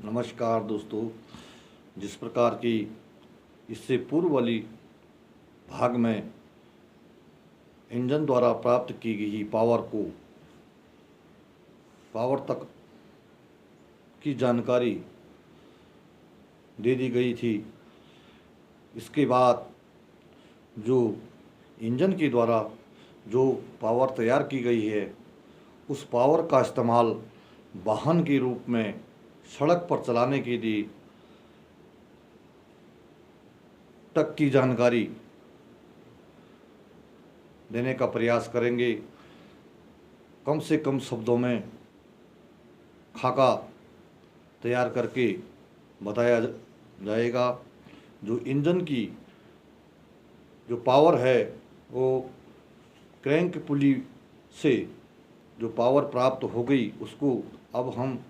नमस्कार दोस्तों। जिस प्रकार की इससे पूर्व वाली भाग में इंजन द्वारा प्राप्त की गई पावर तक की जानकारी दे दी गई थी। इसके बाद जो इंजन के द्वारा जो पावर तैयार की गई है, उस पावर का इस्तेमाल वाहन के रूप में सड़क पर चलाने के लिए तक की जानकारी देने का प्रयास करेंगे। कम से कम शब्दों में खाका तैयार करके बताया जाएगा। जो इंजन की जो पावर है, वो क्रैंक पुली से जो पावर प्राप्त हो गई, उसको अब हम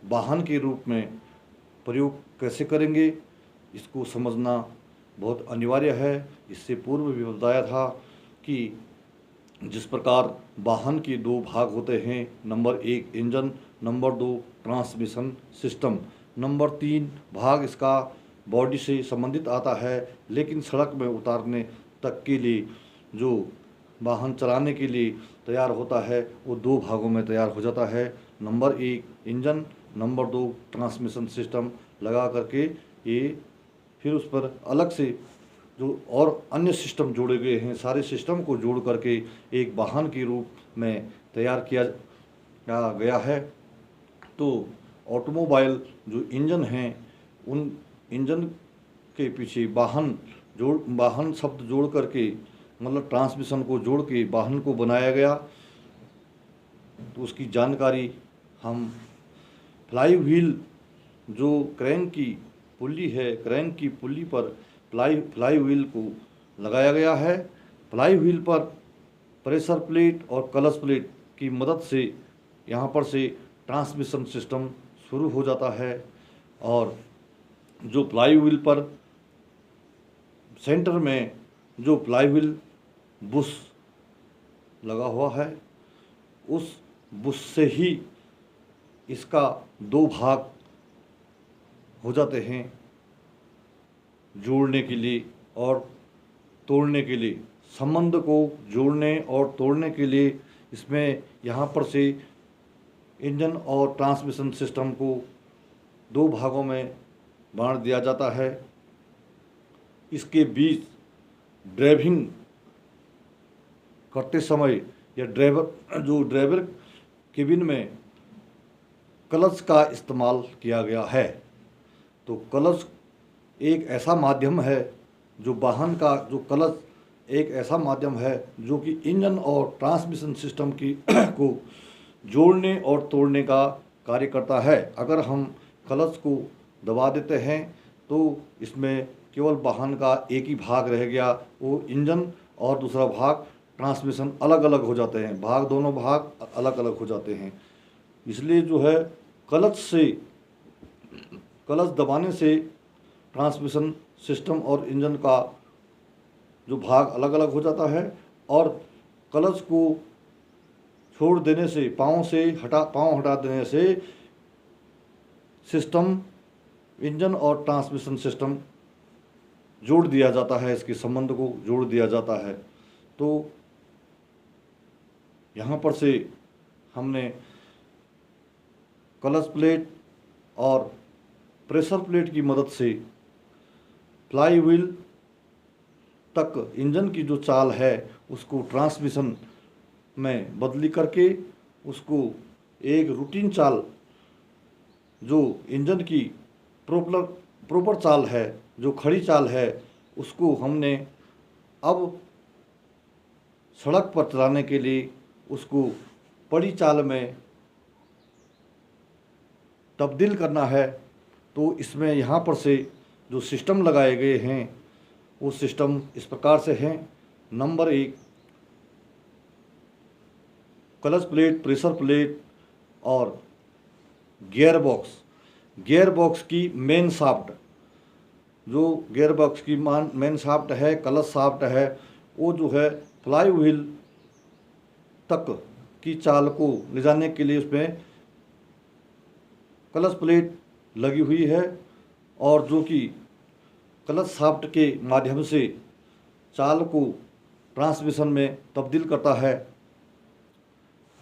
वाहन के रूप में प्रयोग कैसे करेंगे, इसको समझना बहुत अनिवार्य है। इससे पूर्व भी बताया था कि जिस प्रकार वाहन के दो भाग होते हैं, number 1 engine, number 2 transmission system, number 3 भाग इसका बॉडी से संबंधित आता है, लेकिन सड़क में उतारने तक के लिए जो वाहन चलाने के लिए तैयार होता है, वो दो भागों में तैयार हो जाता है। Number 1 engine, number 2 transmission system लगा करके ये फिर उस पर अलग से जो और अन्य सिस्टम जोड़े गए हैं, सारे सिस्टम को जोड़ करके एक वाहन के रूप में तैयार किया गया है। तो ऑटोमोबाइल जो इंजन हैं, उन इंजन के पीछे वाहन शब्द जोड़ करके, मतलब ट्रांसमिशन को जोड़ के वाहन को बनाया गया। तो उसकी जानकारी हम फ्लाई व्हील जो क्रैंक की पुल्ली है, क्रैंक की पुल्ली पर फ्लाई व्हील को लगाया गया है। फ्लाई व्हील पर प्रेशर प्लेट और क्लच प्लेट की मदद से यहाँ पर से ट्रांसमिशन सिस्टम शुरू हो जाता है। और जो फ्लाई व्हील पर सेंटर में जो फ्लाई व्हील बुश लगा हुआ है, उस बुश से ही इसका दो भाग हो जाते हैं, जोड़ने के लिए और तोड़ने के लिए। संबंध को जोड़ने और तोड़ने के लिए इसमें यहाँ पर से इंजन और ट्रांसमिशन सिस्टम को दो भागों में बांट दिया जाता है। इसके बीच ड्राइविंग करते समय या ड्राइवर केबिन में क्लच का इस्तेमाल किया गया है। तो क्लच एक ऐसा माध्यम है जो वाहन का जो क्लच एक ऐसा माध्यम है जो कि इंजन और ट्रांसमिशन सिस्टम की को जोड़ने और तोड़ने का कार्य करता है। अगर हम क्लच को दबा देते हैं तो इसमें केवल वाहन का एक ही भाग रह गया, वो इंजन, और दूसरा भाग ट्रांसमिशन अलग अलग हो जाते हैं, दोनों भाग अलग अलग हो जाते हैं। इसलिए जो है क्लच दबाने से ट्रांसमिशन सिस्टम और इंजन का जो भाग अलग अलग हो जाता है, और क्लच को छोड़ देने से पाँव हटा देने से सिस्टम, इंजन और ट्रांसमिशन सिस्टम जोड़ दिया जाता है, इसके संबंध को जोड़ दिया जाता है। तो यहाँ पर से हमने क्लच प्लेट और प्रेशर प्लेट की मदद से फ्लाई व्हील तक इंजन की जो चाल है उसको ट्रांसमिशन में बदली करके उसको एक रूटीन चाल, जो इंजन की प्रॉपर चाल है, जो खड़ी चाल है, उसको हमने अब सड़क पर चलाने के लिए उसको पड़ी चाल में तब्दील करना है। तो इसमें यहाँ पर से जो सिस्टम लगाए गए हैं, वो सिस्टम इस प्रकार से हैं। Number 1 clutch plate, pressure plate और गियर बॉक्स की मेन शाफ्ट, जो गियर बॉक्स की मेन शाफ्ट है, क्लच शाफ्ट है, वो जो है फ्लाई व्हील तक की चाल को ले जाने के लिए उसमें क्लच प्लेट लगी हुई है और जो कि क्लच शाफ्ट के माध्यम से चाल को ट्रांसमिशन में तब्दील करता है।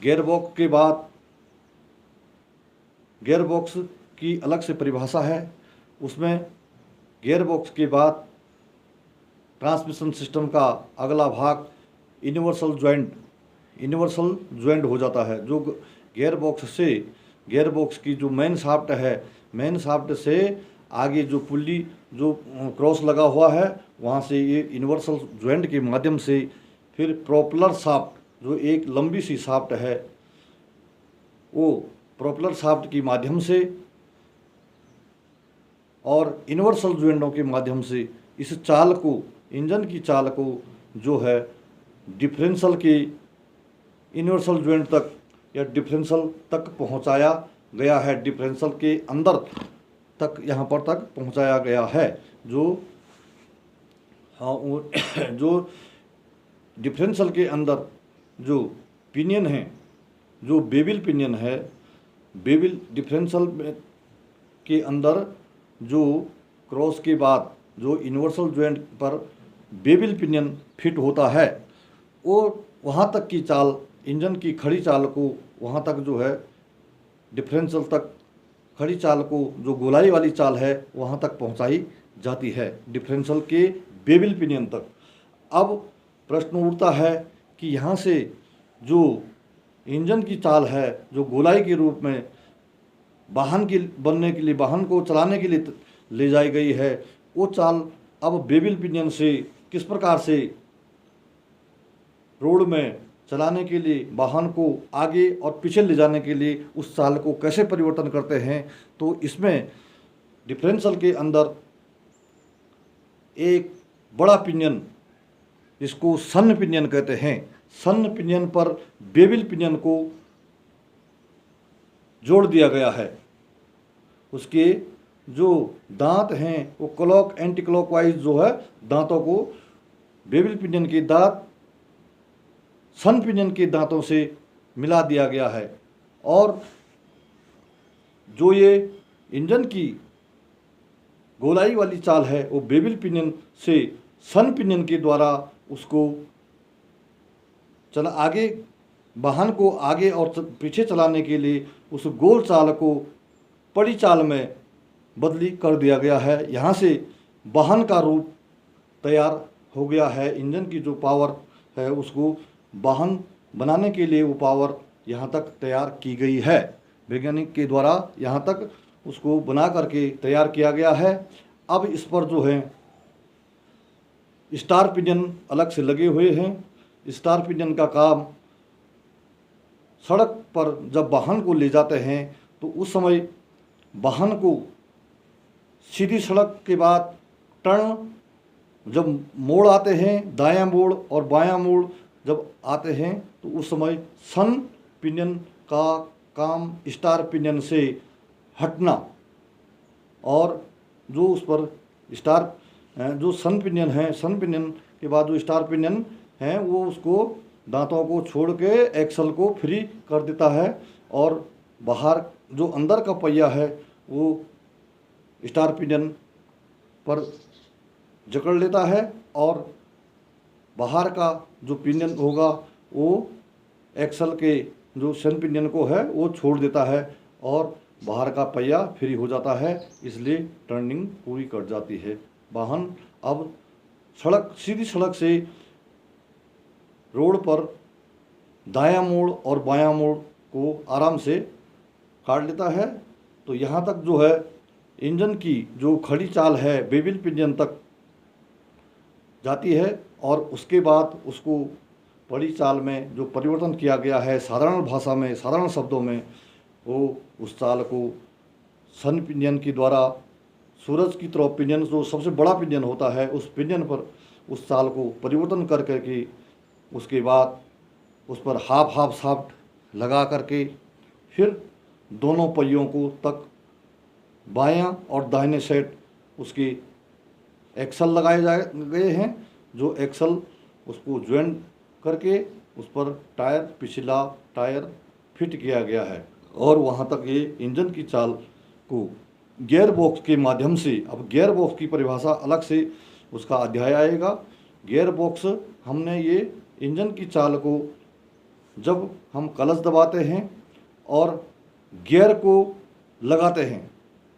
गियरबॉक्स के बाद गियरबॉक्स की अलग से परिभाषा है। उसमें गियरबॉक्स के बाद ट्रांसमिशन सिस्टम का अगला भाग यूनिवर्सल ज्वाइंट हो जाता है। जो गियरबॉक्स की जो मेन शाफ्ट है, मेन शाफ्ट से आगे जो पुल्ली जो क्रॉस लगा हुआ है, वहाँ से ये यूनिवर्सल ज्वाइंट के माध्यम से फिर प्रोपेलर शाफ्ट जो एक लंबी सी शाफ्ट है, वो प्रोपेलर शाफ्ट के माध्यम से और यूनिवर्सल ज्वाइंटों के माध्यम से इस चाल को, इंजन की चाल को जो है डिफरेंशियल के यूनिवर्सल ज्वाइंट तक या डिफरेंशियल तक पहुंचाया गया है। डिफरेंशियल के अंदर तक यहाँ पर तक पहुंचाया गया है। जो डिफरेंशियल के अंदर जो पिनियन है, जो बेबिल पिनियन है, बेबिल डिफरेंशियल के अंदर जो क्रॉस के बाद जो यूनिवर्सल ज्वाइंट पर बेबिल पिनियन फिट होता है, वो वहाँ तक की चाल, इंजन की खड़ी चाल को वहाँ तक जो है डिफरेंशियल तक, खड़ी चाल को जो गोलाई वाली चाल है वहाँ तक पहुँचाई जाती है, डिफरेंशियल के बेबिल पिनियन तक। अब प्रश्न उठता है कि यहाँ से जो इंजन की चाल है, जो गोलाई के रूप में वाहन की बनने के लिए, वाहन को चलाने के लिए ले जाई गई है, वो चाल अब बेबिल पिनियन से किस प्रकार से रोड में चलाने के लिए, वाहन को आगे और पीछे ले जाने के लिए उस चाल को कैसे परिवर्तन करते हैं। तो इसमें डिफरेंशियल के अंदर एक बड़ा पिनियन, जिसको सन पिनियन कहते हैं, सन पिनियन पर बेबिल पिनियन को जोड़ दिया गया है। उसके जो दांत हैं वो क्लॉक एंटी क्लॉकवाइज जो है दांतों को, बेबिल पिनियन के दांत सन पिनियन के दांतों से मिला दिया गया है। और जो ये इंजन की गोलाई वाली चाल है वो बेबिल पिनियन से सन पिनियन के द्वारा उसको आगे, वाहन को आगे और पीछे चलाने के लिए उस गोल चाल को पड़ी चाल में बदली कर दिया गया है। यहाँ से वाहन का रूप तैयार हो गया है। इंजन की जो पावर है उसको वाहन बनाने के लिए वो पावर यहाँ तक तैयार की गई है, वैज्ञानिक के द्वारा यहाँ तक उसको बना करके तैयार किया गया है। अब इस पर जो है स्टार पिनियन अलग से लगे हुए हैं। स्टार पिनियन का काम सड़क पर जब वाहन को ले जाते हैं तो उस समय वाहन को सीधी सड़क के बाद टर्न जब मोड़ आते हैं, दायां मोड़ और बायां मोड़ जब आते हैं तो उस समय सन पिनियन का काम स्टार पिनियन से हटना, और जो उस पर स्टार जो सन पिनियन है, सन पिनियन के बाद जो स्टार पिनियन है वो उसको दांतों को छोड़ के एक्सल को फ्री कर देता है और बाहर जो अंदर का पहिया है वो स्टार पिनियन पर जकड़ लेता है और बाहर का जो पिनियन होगा वो एक्सल के जो सन पिनियन को है वो छोड़ देता है और बाहर का पहिया फ्री हो जाता है। इसलिए टर्निंग पूरी कट जाती है। वाहन अब सड़क, सीधी सड़क से रोड पर दायां मोड़ और बायां मोड़ को आराम से काट लेता है। तो यहाँ तक जो है इंजन की जो खड़ी चाल है बेबिल पिनियन तक जाती है और उसके बाद उसको बड़ी चाल में जो परिवर्तन किया गया है, साधारण भाषा में, साधारण शब्दों में, वो उस चाल को सन पिनियन के द्वारा सूरज की तरफ पिनियन, जो सबसे बड़ा पिनियन होता है, उस पिनियन पर उस चाल को परिवर्तन कर करके उसके बाद उस पर हाफ शाफ्ट लगा करके फिर दोनों पहियों को तक बायां और दाहिने साइड उसके एक्सल लगाए गए हैं। जो एक्सल उसको ज्वाइन करके उस पर टायर, पिछला टायर फिट किया गया है और वहाँ तक ये इंजन की चाल को गियर बॉक्स के माध्यम से, अब गियर बॉक्स की परिभाषा अलग से उसका अध्याय आएगा। गियर बॉक्स, हमने ये इंजन की चाल को जब हम क्लच दबाते हैं और गियर को लगाते हैं,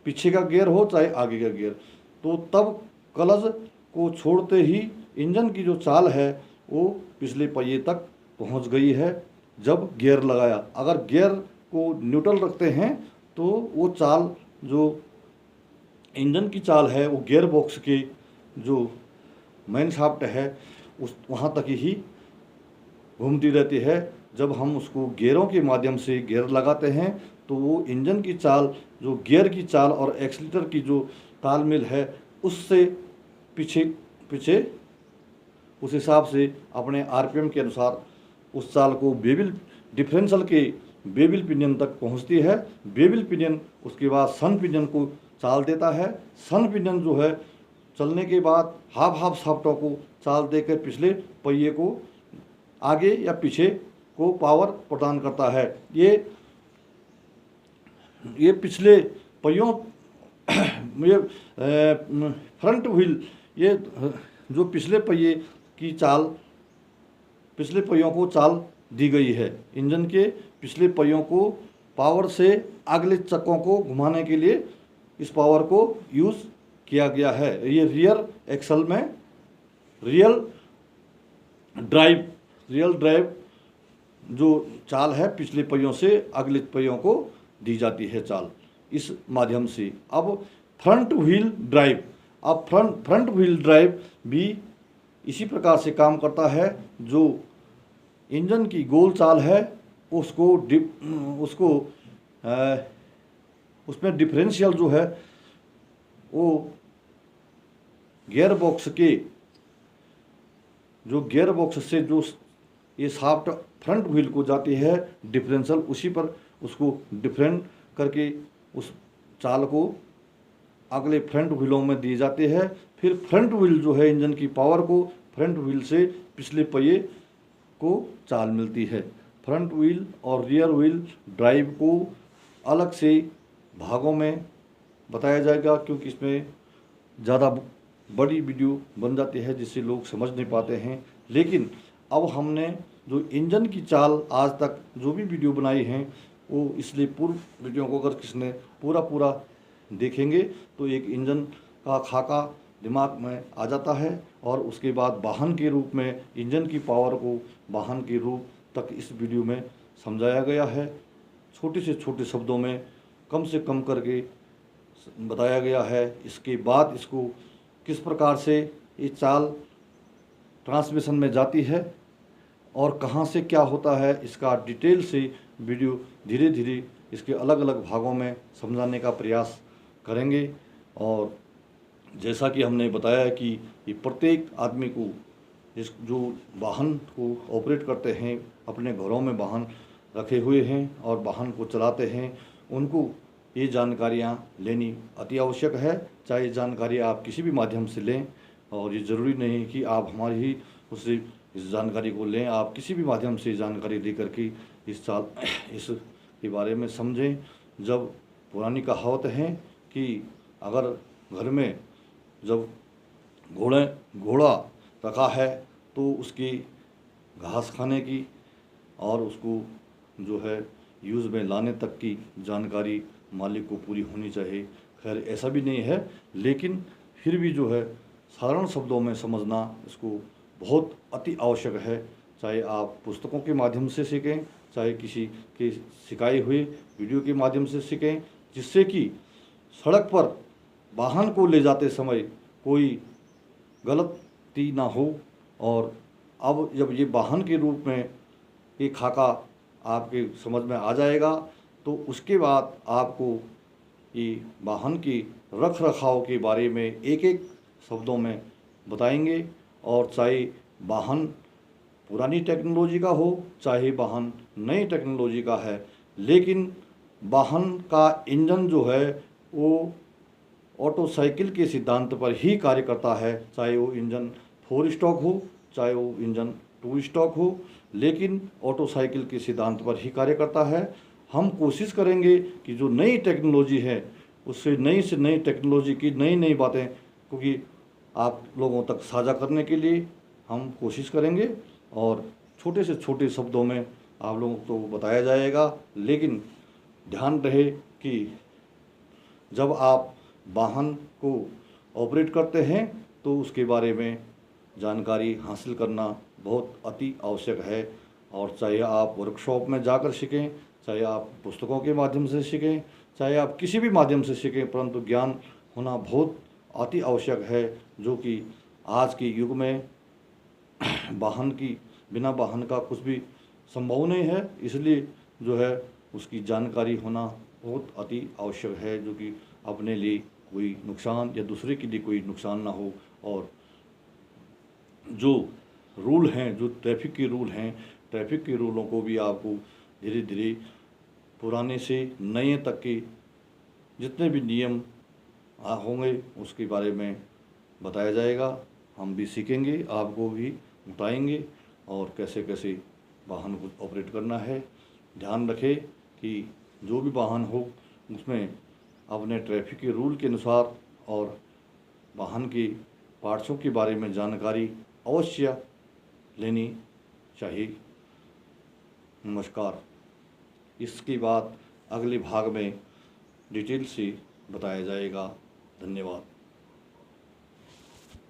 पीछे का गियर हो चाहे आगे का गियर, तो तब क्लच को छोड़ते ही इंजन की जो चाल है वो पिछले पहिए तक पहुंच गई है जब गियर लगाया। अगर गियर को न्यूट्रल रखते हैं तो वो चाल, जो इंजन की चाल है, वो गियर बॉक्स के जो मेन शाफ्ट है उस वहाँ तक ही घूमती रहती है। जब हम उसको गियरों के माध्यम से गियर लगाते हैं तो वो इंजन की चाल, जो गियर की चाल और एक्सीलरेटर की जो तालमेल है, उससे पीछे पीछे उस हिसाब से अपने आरपीएम के अनुसार उस चाल को बेबिल डिफरेंशियल के बेबिल पिनियन तक पहुंचती है। बेबिल पिनियन उसके बाद सन पिनियन को चाल देता है। सन पिनियन जो है चलने के बाद हाफ शाफ्टों को चाल देकर पिछले पहिए को आगे या पीछे को पावर प्रदान करता है। ये पिछले पहियों ये फ्रंट व्हील, ये जो पिछले पहिए की चाल, पिछले पहियों को चाल दी गई है। इंजन के पिछले पहियों को पावर से अगले चक्कों को घुमाने के लिए इस पावर को यूज़ किया गया है। ये रियर एक्सल में रियल ड्राइव जो चाल है पिछले पहियों से अगले पहियों को दी जाती है चाल इस माध्यम से। अब फ्रंट व्हील ड्राइव, अब फ्रंट व्हील ड्राइव भी इसी प्रकार से काम करता है। जो इंजन की गोल चाल है उसको उसमें डिफरेंशियल जो है वो गियर बॉक्स के, जो गियर बॉक्स से जो ये शाफ्ट फ्रंट व्हील को जाती है डिफरेंशियल, उसी पर उसको डिफरेंट करके उस चाल को अगले फ्रंट व्हीलों में दी जाती है। फिर फ्रंट व्हील जो है इंजन की पावर को फ्रंट व्हील से पिछले पहिए को चाल मिलती है। फ्रंट व्हील और रियर व्हील ड्राइव को अलग से भागों में बताया जाएगा, क्योंकि इसमें ज़्यादा बड़ी वीडियो बन जाती है जिससे लोग समझ नहीं पाते हैं। लेकिन अब हमने जो इंजन की चाल आज तक जो भी वीडियो बनाई हैं वो, इसलिए पूर्व वीडियो को अगर किसने पूरा देखेंगे तो एक इंजन का खाका दिमाग में आ जाता है और उसके बाद वाहन के रूप में इंजन की पावर को वाहन के रूप तक इस वीडियो में समझाया गया है। छोटे से छोटे शब्दों में कम से कम करके बताया गया है। इसके बाद इसको किस प्रकार से ये चाल ट्रांसमिशन में जाती है और कहाँ से क्या होता है, इसका डिटेल से वीडियो धीरे धीरे इसके अलग अलग भागों में समझाने का प्रयास करेंगे। और जैसा कि हमने बताया है कि ये प्रत्येक आदमी को, इस जो वाहन को ऑपरेट करते हैं, अपने घरों में वाहन रखे हुए हैं और वाहन को चलाते हैं, उनको ये जानकारियाँ लेनी अति आवश्यक है। चाहे जानकारी आप किसी भी माध्यम से लें, और ये ज़रूरी नहीं कि आप हमारी ही उससे इस जानकारी को लें, आप किसी भी माध्यम से जानकारी दे करके इस के बारे में समझें। जब पुरानी कहावत है कि अगर घर में जब घोड़ा रखा है तो उसकी घास खाने की और उसको जो है यूज़ में लाने तक की जानकारी मालिक को पूरी होनी चाहिए। खैर ऐसा भी नहीं है, लेकिन फिर भी जो है साधारण शब्दों में समझना इसको बहुत अति आवश्यक है। चाहे आप पुस्तकों के माध्यम से सीखें, चाहे किसी के सिखाई हुई वीडियो के माध्यम से सीखें, जिससे कि सड़क पर वाहन को ले जाते समय कोई गलती ना हो। और अब जब ये वाहन के रूप में ये खाका आपके समझ में आ जाएगा तो उसके बाद आपको ये वाहन की रख रखाव के बारे में एक एक शब्दों में बताएंगे। और चाहे वाहन पुरानी टेक्नोलॉजी का हो, चाहे वाहन नई टेक्नोलॉजी का है, लेकिन वाहन का इंजन जो है वो ऑटो साइकिल के सिद्धांत पर ही कार्य करता है। चाहे वो इंजन 4 स्टॉक हो, चाहे वो इंजन 2 स्टॉक हो, लेकिन ऑटो साइकिल के सिद्धांत पर ही कार्य करता है। हम कोशिश करेंगे कि जो नई टेक्नोलॉजी है उससे नई से नई टेक्नोलॉजी की नई नई बातें क्योंकि आप लोगों तक साझा करने के लिए हम कोशिश करेंगे और छोटे से छोटे शब्दों में आप लोगों को बताया जाएगा। लेकिन ध्यान रहे कि जब आप वाहन को ऑपरेट करते हैं तो उसके बारे में जानकारी हासिल करना बहुत अति आवश्यक है। और चाहे आप वर्कशॉप में जाकर सीखें, चाहे आप पुस्तकों के माध्यम से सीखें, चाहे आप किसी भी माध्यम से सीखें, परंतु ज्ञान होना बहुत अति आवश्यक है, जो कि आज के युग में वाहन की बिना वाहन का कुछ भी संभव नहीं है। इसलिए जो है उसकी जानकारी होना बहुत अति आवश्यक है, जो कि अपने लिए कोई नुकसान या दूसरे के लिए कोई नुकसान ना हो। और जो रूल हैं, जो ट्रैफिक के रूल हैं, ट्रैफिक के रूलों को भी आपको धीरे धीरे पुराने से नए तक के जितने भी नियम होंगे उसके बारे में बताया जाएगा। हम भी सीखेंगे, आपको भी बताएंगे और कैसे कैसे वाहन को ऑपरेट करना है। ध्यान रखें कि जो भी वाहन हो उसमें अपने ट्रैफिक के रूल के अनुसार और वाहन के पार्ट्सों के बारे में जानकारी अवश्य लेनी चाहिए। नमस्कार। इसके बाद अगले भाग में डिटेल से बताया जाएगा। धन्यवाद।